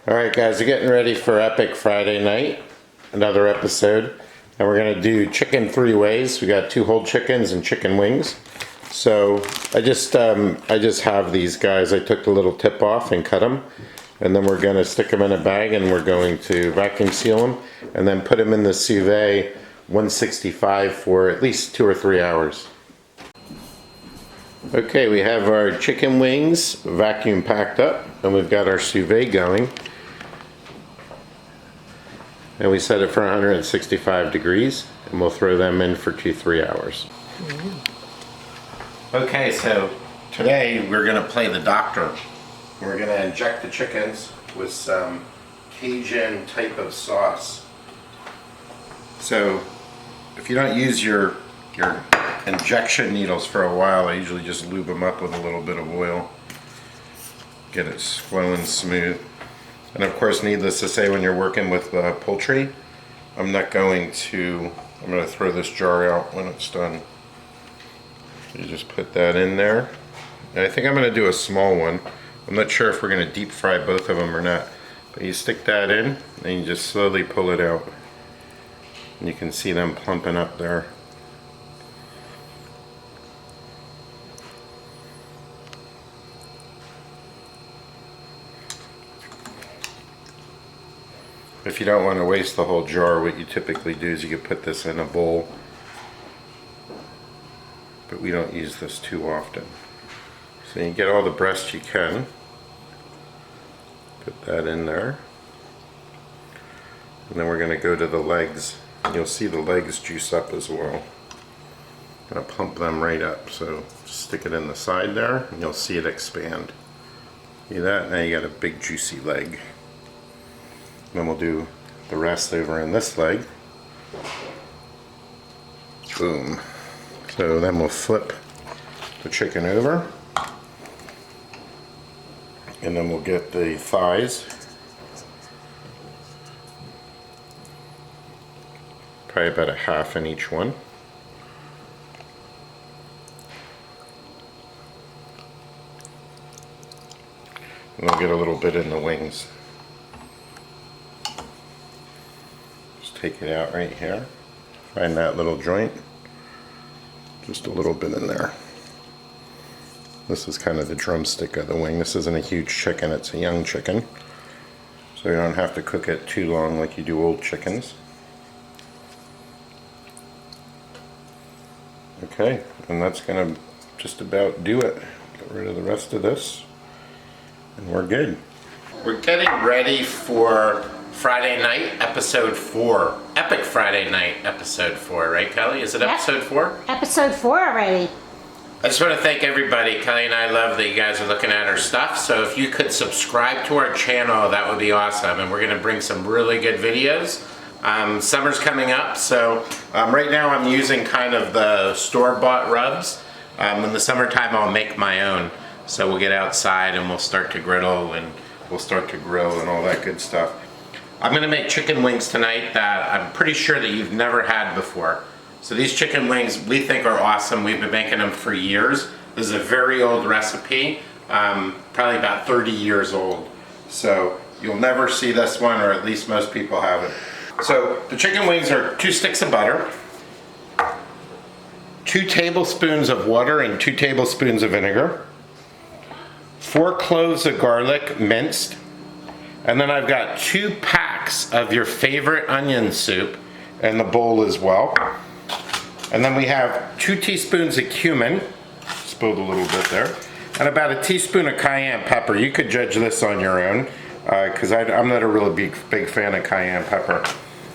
Alright guys, we're getting ready for Epic Friday night, another episode, and we're going to do chicken three ways. We got 2 whole chickens and chicken wings. So I just have these guys. I took the little tip off and cut them, and then we're going to stick them in a bag and we're going to vacuum seal them and then put them in the sous vide 165 for at least 2 or 3 hours. Okay, we have our chicken wings vacuum packed up and we've got our sous vide going. And we set it for 165 degrees and we'll throw them in for 2-3 hours. Okay, so today we're going to play the doctor. We're going to inject the chickens with some Cajun type of sauce. So if you don't use your injection needles for a while, I usually just lube them up with a little bit of oil. Get it flowing smooth. And of course, needless to say, when you're working with poultry, I'm going to throw this jar out when it's done. You just put that in there. And I think I'm going to do a small one. I'm not sure if we're going to deep fry both of them or not. But you stick that in, and you just slowly pull it out. And you can see them plumping up there. If you don't want to waste the whole jar, what you typically do is you could put this in a bowl, but we don't use this too often. So you get all the breast you can, put that in there, and then we're going to go to the legs. You'll see the legs juice up as well. I'm going to pump them right up, so just stick it in the side there and you'll see it expand. See that? Now you got a big juicy leg. Then we'll do the rest over in this leg. Boom. So then we'll flip the chicken over. And then we'll get the thighs. Probably about a half in each one. And we'll get a little bit in the wings. Take it out right here. Find that little joint. Just a little bit in there. This is kind of the drumstick of the wing. This isn't a huge chicken, it's a young chicken. So you don't have to cook it too long like you do old chickens. Okay, and that's gonna just about do it. Get rid of the rest of this, and we're good. We're getting ready for Friday night, episode 4. Epic Friday night, episode 4, right, Kelly? Is it episode 4? Episode 4 already. I just want to thank everybody. Kelly and I love that you guys are looking at our stuff. So if you could subscribe to our channel, that would be awesome. And we're going to bring some really good videos. Summer's coming up, so right now I'm using kind of the store-bought rubs. In the summertime, I'll make my own. So we'll get outside and we'll start to griddle and we'll start to grill and all that good stuff. I'm going to make chicken wings tonight that I'm pretty sure that you've never had before. So these chicken wings we think are awesome. We've been making them for years. This is a very old recipe, probably about 30 years old. So you'll never see this one, or at least most people haven't. So the chicken wings are 2 sticks of butter, 2 tablespoons of water and 2 tablespoons of vinegar, 4 cloves of garlic minced, and then I've got 2 packs of your favorite onion soup in the bowl as well. And then we have 2 teaspoons of cumin, spilled a little bit there, and about a teaspoon of cayenne pepper. You could judge this on your own, because I'm not a really big fan of cayenne pepper.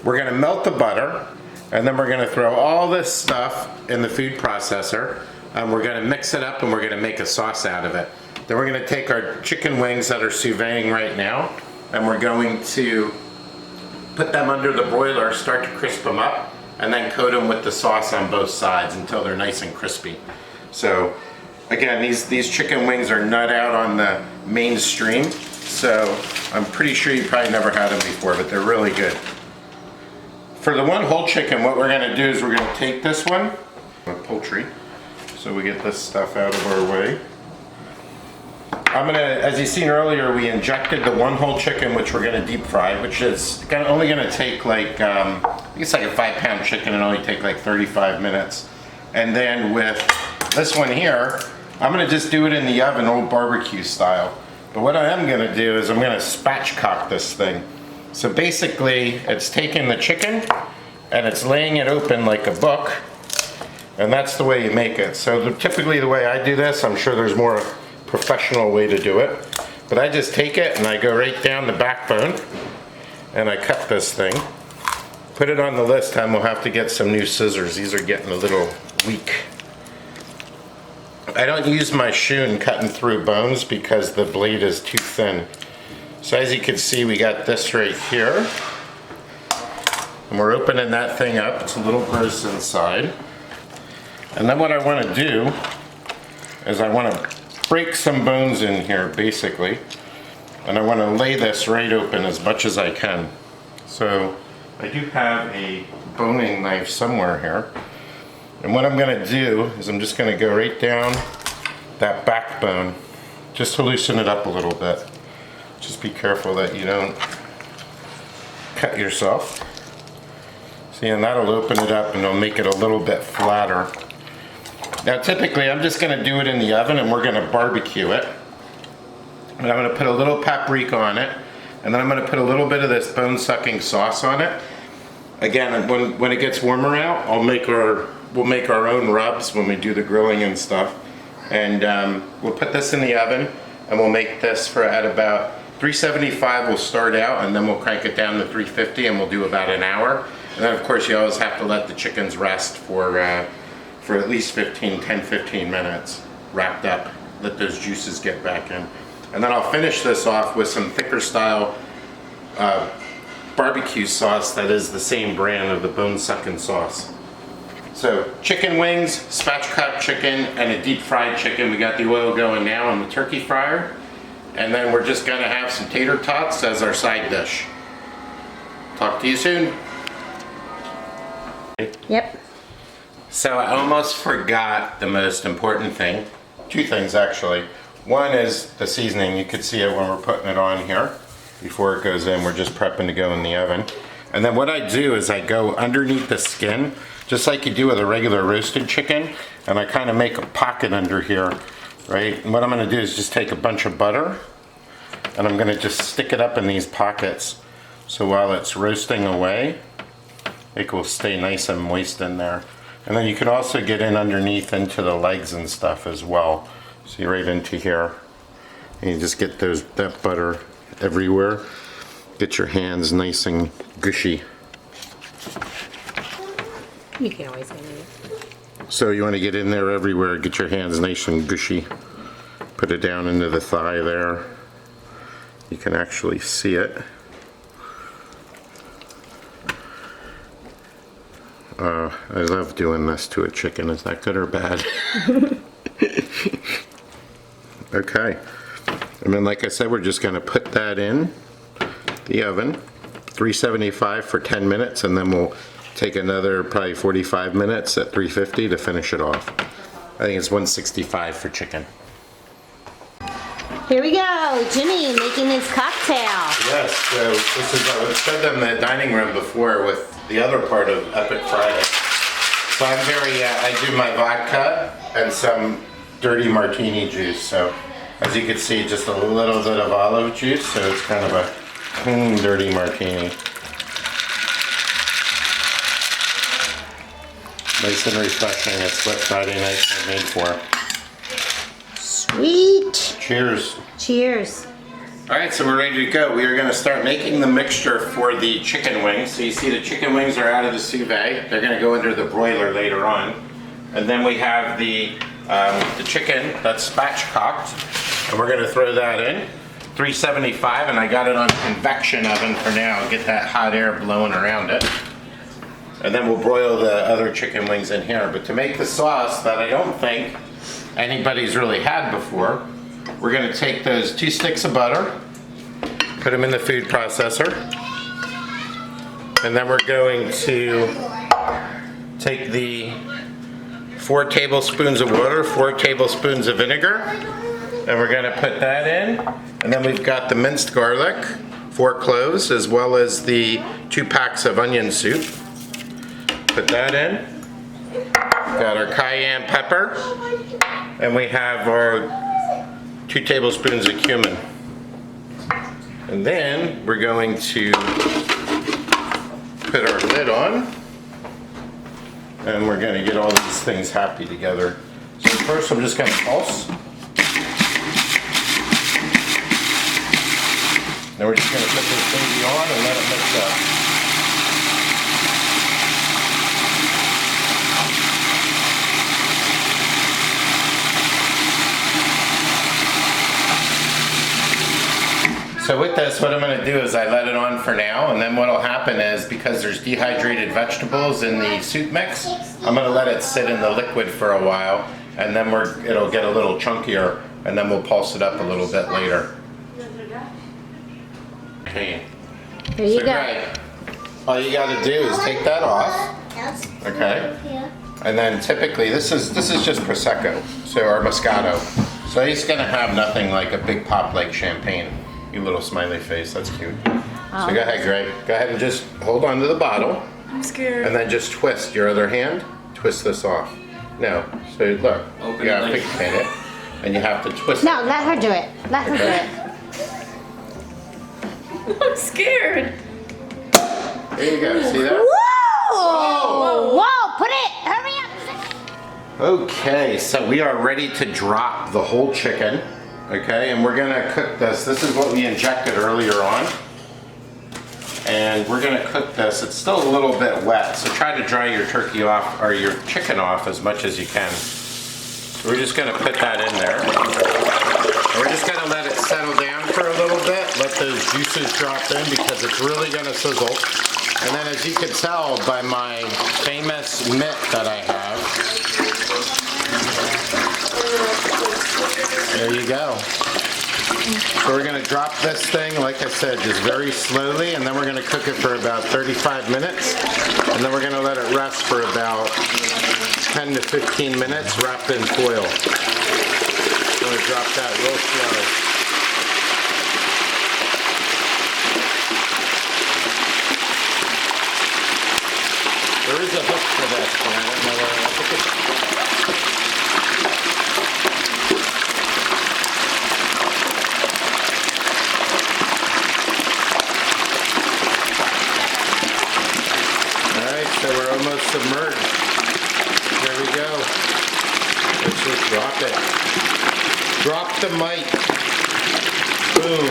We're gonna melt the butter, and then we're gonna throw all this stuff in the food processor, and we're gonna mix it up and we're gonna make a sauce out of it. Then we're gonna take our chicken wings that are sous videing right now, and we're going to put them under the broiler, start to crisp them up, and then coat them with the sauce on both sides until they're nice and crispy. So again, these chicken wings are not out on the mainstream, so I'm pretty sure you probably never had them before, but they're really good. For the 1 whole chicken, what we're gonna do is we're gonna take this one, poultry, so we get this stuff out of our way. as you seen earlier, we injected the one whole chicken, which we're gonna deep fry, which is only gonna take like, I think it's like a 5-pound chicken and only take like 35 minutes. And then with this one here, I'm gonna just do it in the oven, old barbecue style. But what I am gonna do is I'm gonna spatchcock this thing. So basically, it's taking the chicken and it's laying it open like a book, and that's the way you make it. So typically the way I do this, I'm sure there's more professional way to do it, but I just take it and I go right down the backbone and I cut this thing. Put it on the list, and we'll have to get some new scissors. These are getting a little weak. I don't use my shoon cutting through bones because the blade is too thin. So as you can see, we got this right here. And we're opening that thing up. It's a little gross inside. And then what I want to do is I want to break some bones in here, basically. And I want to lay this right open as much as I can. So I do have a boning knife somewhere here. And what I'm going to do is I'm just going to go right down that backbone, just to loosen it up a little bit. Just be careful that you don't cut yourself. See, and that'll open it up and it'll make it a little bit flatter. Now typically I'm just going to do it in the oven and we're going to barbecue it. And I'm going to put a little paprika on it, and then I'm going to put a little bit of this bone-sucking sauce on it. Again, when it gets warmer out, we'll make our own rubs when we do the grilling and stuff. And we'll put this in the oven and we'll make this for at about 375 we'll start out, and then we'll crank it down to 350 and we'll do about an hour. And then of course you always have to let the chickens rest for at least 10-15 minutes wrapped up. Let those juices get back in. And then I'll finish this off with some thicker style barbecue sauce that is the same brand of the bone-sucking sauce. So chicken wings, spatchcocked chicken, and a deep fried chicken. We got the oil going now on the turkey fryer. And then we're just gonna have some tater tots as our side dish. Talk to you soon. Yep. So I almost forgot the most important thing. Two things actually. One is the seasoning. You could see it when we're putting it on here. Before it goes in, we're just prepping to go in the oven. And then what I do is I go underneath the skin, just like you do with a regular roasted chicken, and I kind of make a pocket under here, right? And what I'm gonna do is just take a bunch of butter, and I'm gonna just stick it up in these pockets. So while it's roasting away, it will stay nice and moist in there. And then you can also get in underneath into the legs and stuff as well. See, right into here. And you just get that butter everywhere. Get your hands nice and gushy. You can always get it. So you want to get in there everywhere, get your hands nice and gushy. Put it down into the thigh there. You can actually see it. I love doing this to a chicken. Is that good or bad? Okay. And then like I said, we're just going to put that in the oven, 375 for 10 minutes, and then we'll take another probably 45 minutes at 350 to finish it off. I think it's 165 for chicken. Here we go, Jimmy making his cocktail. Yes, so this is, I showed them the dining room before with the other part of Epic Friday. So I'm I do my vodka and some dirty martini juice. So as you can see, just a little bit of olive juice, so it's kind of a clean, dirty martini. Nice and refreshing. It's what Friday nights are made for. Sweet. Cheers. Cheers. Alright, so we're ready to go. We are going to start making the mixture for the chicken wings. So you see the chicken wings are out of the sous vide. They're going to go under the broiler later on. And then we have the chicken that's spatchcocked. And we're going to throw that in. 375, and I got it on convection oven for now. Get that hot air blowing around it. And then we'll broil the other chicken wings in here. But to make the sauce that I don't think anybody's really had before, we're going to take those 2 sticks of butter, put them in the food processor, and then we're going to take the 4 tablespoons of water, 4 tablespoons of vinegar. And we're gonna put that in. And then we've got the minced garlic, 4 cloves, as well as the 2 packs of onion soup. Put that in. Got our cayenne pepper. And we have our 2 tablespoons of cumin. And then we're going to put our lid on. And we're going to get all these things happy together. So first I'm just going to pulse. Then we're just going to put this baby on and let it mix up. So with this, what I'm going to do is I let it on for now, and then what will happen is, because there's dehydrated vegetables in the soup mix, I'm going to let it sit in the liquid for a while, and then it'll get a little chunkier, and then we'll pulse it up a little bit later. Okay. Here you So go. Greg, all you got to do is take that off. Okay. And then typically, this is just Prosecco, so or Moscato. So he's going to have nothing like a big pop like champagne. You little smiley face, that's cute. So go ahead, Greg. Go ahead and just hold on to the bottle. I'm scared. And then just twist your other hand. Twist this off. No. So look, Open you gotta it. pin it, and you have to twist No, it. let her do it. Let her Okay. do it. I'm scared. There you go. See that? Whoa! Whoa! Put it! Hurry up! Okay, so we are ready to drop the whole chicken. Okay, and we're gonna cook this. This is what we injected earlier on. And we're gonna cook this. It's still a little bit wet, so try to dry your turkey off, or your chicken off as much as you can. So we're just gonna put that in there. And we're just gonna let it settle down for a little bit. Let those juices drop in because it's really gonna sizzle. And then as you can tell by my famous mitt that I have, there you go. So we're gonna drop this thing, like I said, just very slowly, and then we're gonna cook it for about 35 minutes. And then we're gonna let it rest for about 10 to 15 minutes wrapped in foil. I'm gonna drop that real slow. There is a hook for this, but I don't know where I'll put it. So we're almost submerged. There we go. Let's just drop it. Drop the mic. Boom.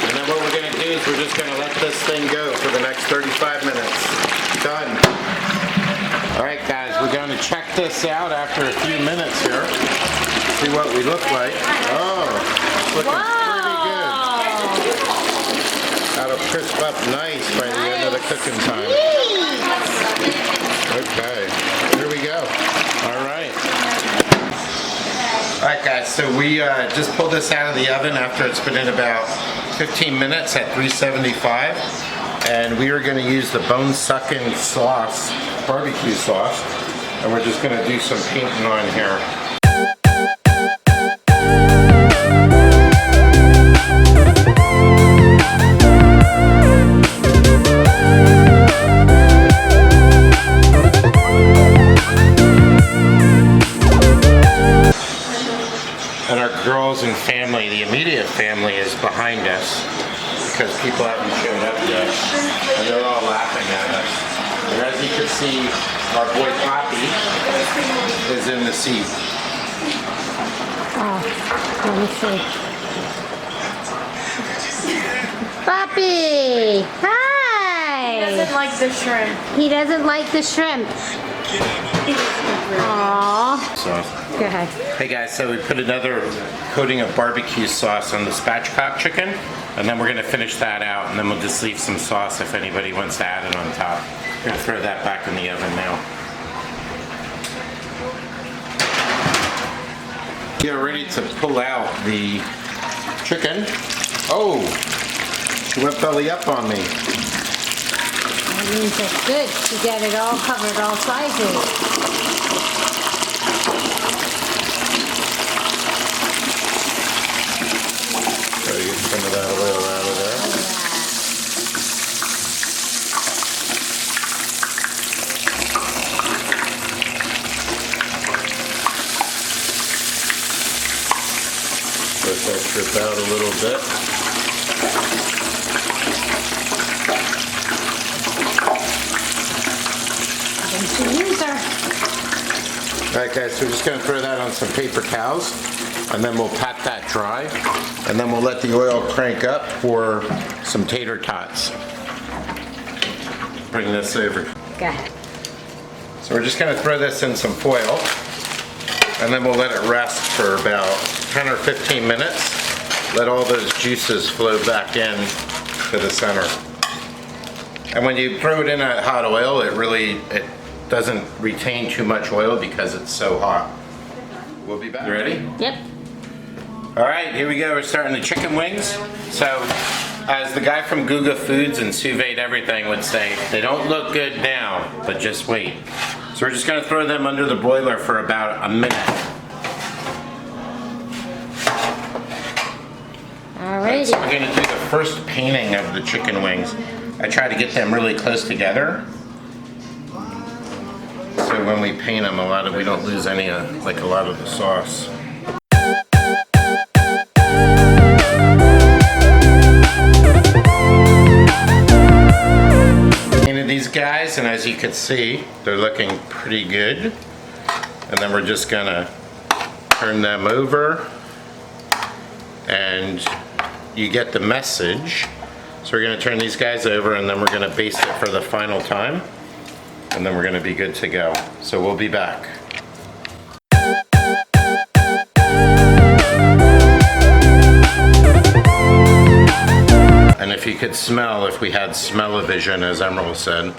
And then what we're going to do is we're just going to let this thing go for the next 35 minutes. Done. Alright guys, we're going to check this out after a few minutes here. See what we look like. Oh, it's looking pretty good. That'll crisp up nice by the end of the cooking time. Okay, here we go. Alright. Alright guys, so we just pulled this out of the oven after it's been in about 15 minutes at 375. And we are going to use the bone-sucking sauce, barbecue sauce. And we're just going to do some painting on here. And our girls and family, the immediate family, is behind us because people haven't showed up yet, and they're all laughing at us. And as you can see, our boy Poppy is in the seat. Oh, let me see. Poppy! Hi! He doesn't like the shrimp. He doesn't like the shrimp. Aww. Sauce. Go ahead. Hey guys, so we put another coating of barbecue sauce on the spatchcocked chicken, and then we're gonna finish that out, and then we'll just leave some sauce if anybody wants to add it on top. We're gonna throw that back in the oven now. Get ready to pull out the chicken. Oh, she went belly up on me. That means it's good. You got it all covered, all sizes. that drip out a little bit. Alright guys, so we're just going to throw that on some paper towels and then we'll pat that dry and then we'll let the oil crank up for some tater tots. Bring this over. Okay. So we're just going to throw this in some foil and then we'll let it rest for about 10 or 15 minutes. Let all those juices flow back in to the center. And when you throw it in a hot oil, it doesn't retain too much oil because it's so hot. We'll be back. You ready? Yep. All right, here we go. We're starting the chicken wings. So, as the guy from Guga Foods and Sous Vide Everything would say, they don't look good now, but just wait. So we're just gonna throw them under the broiler for about a minute. Alrighty. So we're gonna do the first painting of the chicken wings. I try to get them really close together. So when we paint them, we don't lose any of the sauce. Painted these guys, and as you can see, they're looking pretty good. And then we're just gonna turn them over, and you get the message. So we're gonna turn these guys over, and then we're gonna baste it for the final time. And then we're gonna be good to go. So we'll be back. And if you could smell, if we had smell-o-vision, as Emerald said,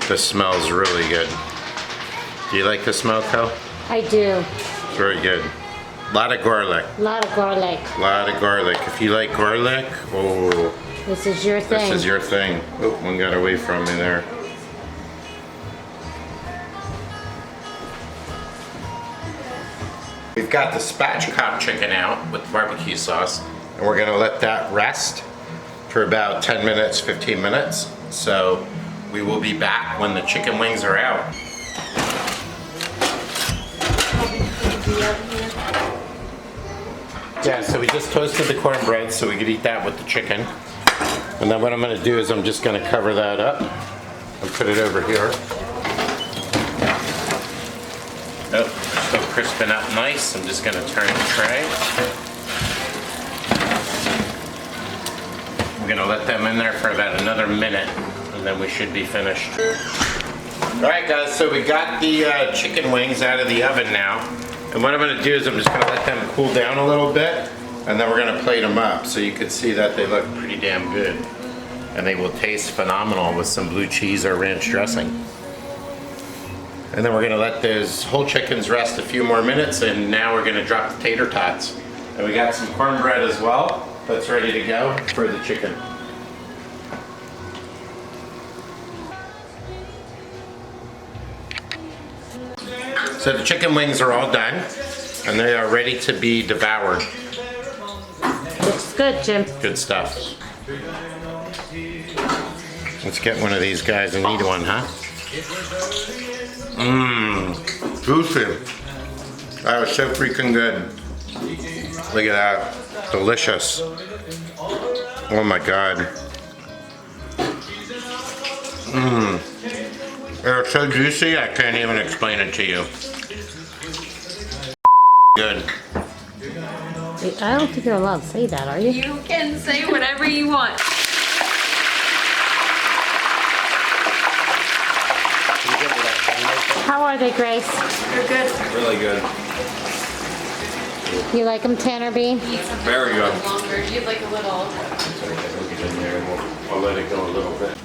the smells really good. Do you like the smell, Kel? I do. It's very good. A lot of garlic. A lot of garlic. A lot of garlic. If you like garlic, oh. This is your thing. This is your thing. Oh, one got away from me there. We've got the spatchcocked chicken out with barbecue sauce, and we're gonna let that rest for about 10 minutes, 15 minutes. So we will be back when the chicken wings are out. Yeah, so we just toasted the cornbread so we could eat that with the chicken. And then what I'm gonna do is I'm just gonna cover that up and put it over here. Oh, they're still crisping up nice. I'm just gonna turn the tray. I'm gonna let them in there for about another minute and then we should be finished. All right guys, so we got the chicken wings out of the oven now. And what I'm gonna do is I'm just gonna let them cool down a little bit and then we're gonna plate them up so you can see that they look pretty damn good. And they will taste phenomenal with some blue cheese or ranch dressing. And then we're gonna let those whole chickens rest a few more minutes, and now we're gonna drop the tater tots. And we got some cornbread as well that's ready to go for the chicken. So the chicken wings are all done, and they are ready to be devoured. Looks good, Jim. Good stuff. Let's get one of these guys and eat one, huh? Mmm, juicy. That was so freaking good. Look at that, delicious. Oh my God. Mmm, they're so juicy I can't even explain it to you. Good. I don't think you're allowed to say that, are you? You can say whatever you want. How are they, Grace? They're good. Really good. You like them, Tanner B? Very good. Longer. You have like a little. I'll let it go a little bit.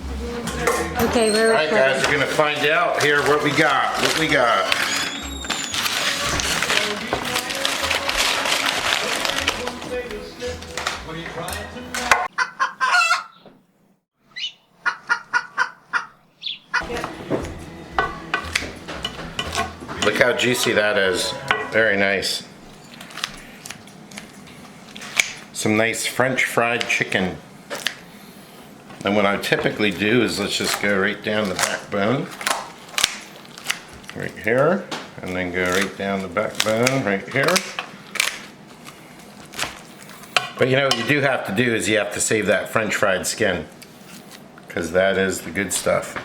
Okay, we're Alright guys, we're gonna find out here what we got. What we got. Look how juicy that is. Very nice. Some nice French fried chicken. And what I typically do is let's just go right down the backbone. Right here. And then go right down the backbone right here. But you know what you do have to do is you have to save that French fried skin, because that is the good stuff.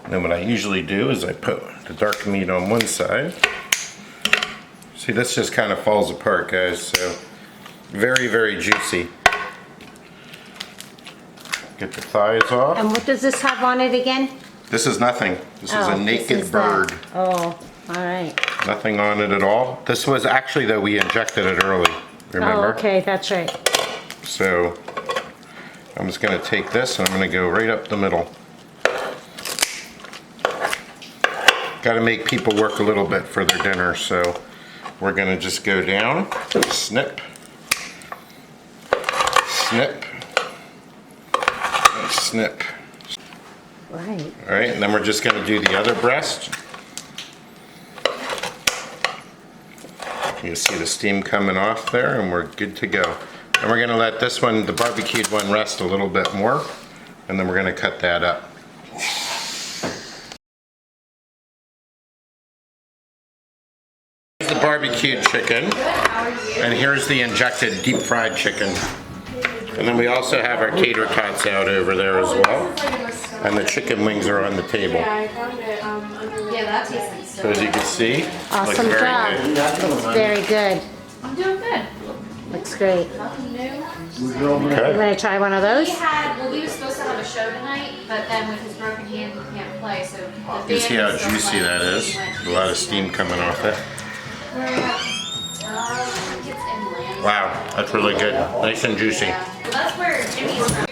And then what I usually do is I put the dark meat on one side. See, this just kind of falls apart, guys, so very, very juicy. Get the thighs off. And what does this have on it again? This is nothing. This is a this naked is that. bird. Oh, all right. Nothing on it at all. This was actually, though, we injected it early, remember? Oh, okay, that's right. So I'm just going to take this and I'm going to go right up the middle. Got to make people work a little bit for their dinner, so we're going to just go down, snip, snip, and snip. Right. All right, and then we're just going to do the other breast. You can see the steam coming off there, and we're good to go. And we're going to let this one, the barbecued one, rest a little bit more, and then we're going to cut that up. Here's the barbecued chicken, and here's the injected deep fried chicken. And then we also have our tater tots out over there as well. And the chicken wings are on the table. Yeah, I found it under. Yeah, that tastes So as you can see, Awesome looks very job. good. Looks very good. I'm doing good. Looks great. Nothing new. You Okay. want to try one of those? We were supposed to have a show tonight, but then with his broken hand, he can't play. So the You see how band is juicy still that playing, is? so he went. A lot of steam coming off it. It's inland. Wow, that's really good. Nice and juicy. Yeah. Well, that's where Jimmy's from.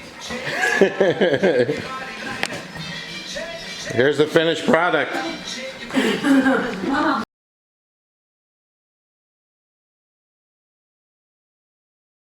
Here's the finished product.